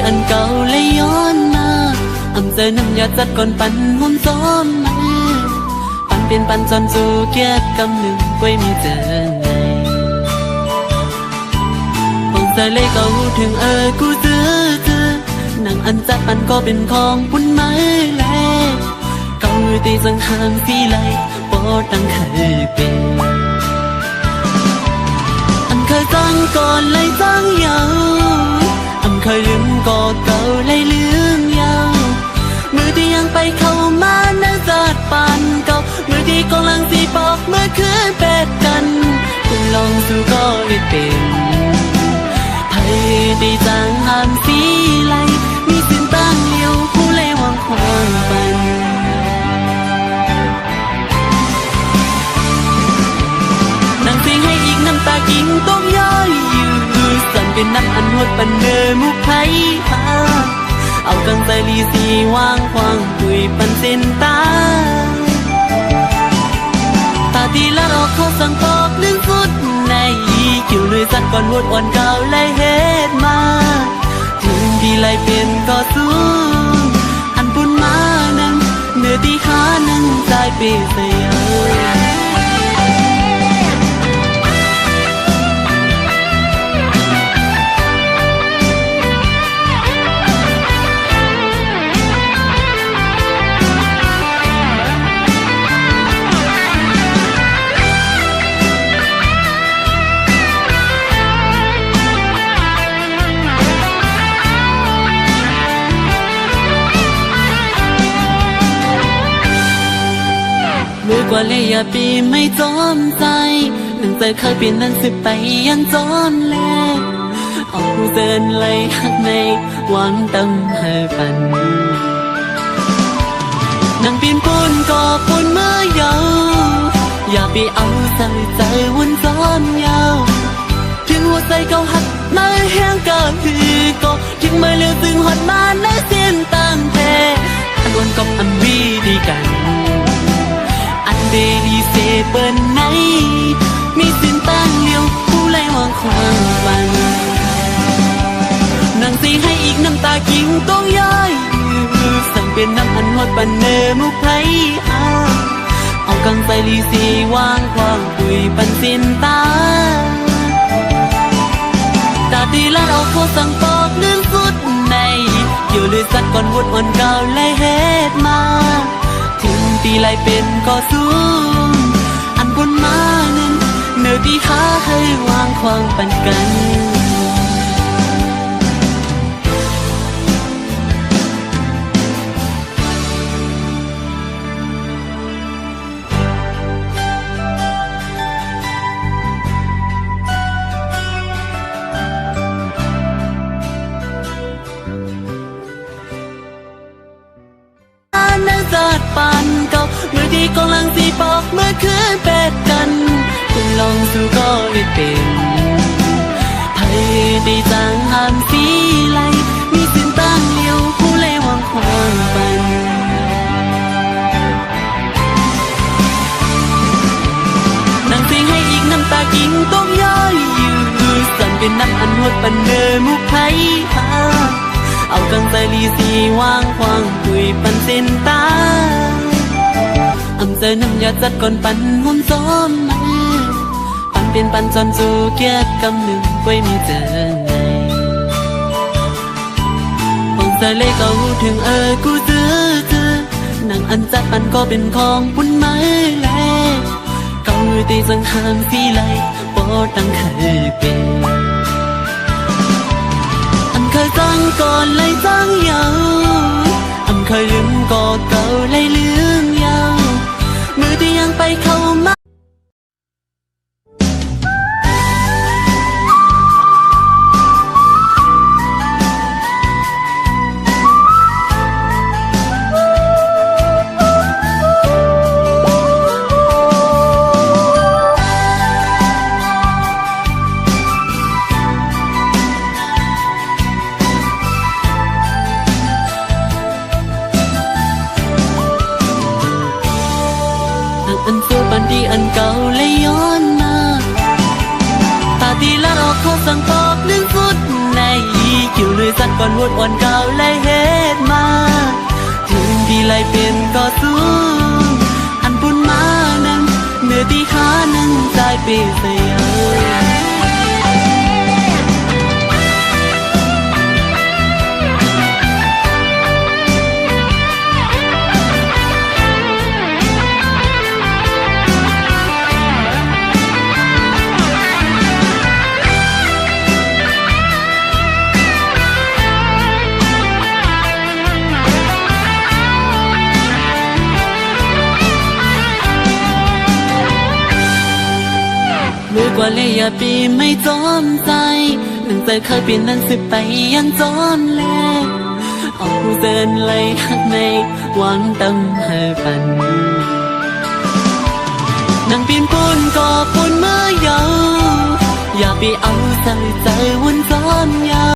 อันเก่าเลยย้อนมาอำเจอน้ำยาจัดก่อนปั่นหุ่นซ้อมมาปั่นเป็นปั่นจนสู่เกียรกำหนึ่งไว้มีเจอไงของเธอเลยก็หูถึงกูเจอหนังอันจัดปั่นก็เป็นของปุ่นไม้แลเก่าตีสังหางสีไหลปอตั้งเคยเป็นเคยตั้งก่อนเลยตั้งยาวเคยลืมก็เก่าเลยลืมยาวมือที่ยังไปเข้ามานั่งจัดปานเก่ามือที่กำลังสีปอกเมื่อคืนเป็ดกันคุณลองสู้ก็ไม่เป็นไผ่ตีจางหามสีไหลมีสิ้นตั้งเลี้ยวผู้เลยวางความปันนั่งเสียงให้อีกน้ำตากิ่งต้องย้อยอยู่สั่นเป็นน้ำอันหดปันเนอมุกไผ่เอากังใจลีสีวางควางคุยปันเส้นตาตาตีละรอกเขาสั่งปอกหนึ่งฟุตในคิวเลยสั่นก่อนวดอ่อนเก่าเลยเฮ็ดมาถึงที่ไหลเป็นก็สูงอันปุ่นมานั้นเนื้อที่ขานั้นใจเปเสียมือกว่าเลยอย่าปีไม่จอมใจหนังใจเคยเปลี่ยนนั้นสิไปยังจอนแลเอาเดินไหลหักในหวังตำให้ปันนั่งปีนปูนก็ปูนเมื่อยาวอย่าไปเอาใจใจวนซ้อนยาวถึงหัวใจเก่าหักมาแห้งก็คือก็ถึงมาเลี้ยวตึงหดมาและเส้นตั้งแต่อันวนกับอันวีดีกันเดลีเซเปิลไหนมีสิ้นตั้งเลี้ยวผู้ไล่วางความฝันนั่งสีให้อีกน้ำตากิ่งต้องย้อยสั่งเป็นน้ำอันหดปันเนอมุกไผ่เอากังใจลีสีวางความคุยปันสิ้นตาตาตีละเอาเขาสั่งปอกหนึ่งฟุตในอยู่เลยสักก่อนวดอ่อนเก่าเลยเฮ็ดมาถึงตีไหลเป็นก็สูงอันบนมานั้นเนื้อที่หาให้วางควางปันกันจัดปานเก่ามือที่กำลังสีปอกเมื่อคืนเป็ดกันคุณลองสู้ก็ไม่เป็นไผ่ตีจางหามสีไหลมีสิ้นตั้งเลี้ยวผู้เลยวางความปันนั่งเสียงให้อีกน้ำตากิ่งต้องย้อยอยู่สั่นเป็นน้ำอันหดปันเนอมุกไผ่เอากังใจลีสีวางควางคุยปันเส้นตาอำเจอน้ำยาจัดก่อนปั่นหุ่นซ้อมมาปั่นเป็นปั่นจนสู่เกียรกำหนึ่งไว้มีเจอไงของเธอเลยก็หูถึงกูเจอหนังอันจัดปั่นก็เป็นของปุ่นไม้แลเก่าตีสังหางสีไหลปอตั้งเคยเป็นเคยตั้งก่อนเลยตั้งยาวเคยลืมก็เก่าเลยลืมยาวมือที่ยังไปเข้ามา ดีอันเก่าเลยย้อนมาตาตีละรอกเขาสั่งปอกหนึ่งฟุตในคิวเลยสัก ก่อนวดอ่อนเก่าเลยเฮ็ดมาถึงที่ไรเปลี่ยนก็สูงอันปุ่นมานั้นเนื้อตีขานั้นใจเปลี่ยนเสียมือกว่าเลยอย่าปีไม่จนใจหนึ่งใจเคยเปลี่ยนนั้นสิไปยังจนแล้วเอาเดินเลยหักในหวังตั้งให้ปันนั่งปีนปูนก็ปูนเมื่อเยาอย่าไปเอาใส่ใจวนซ้อนยา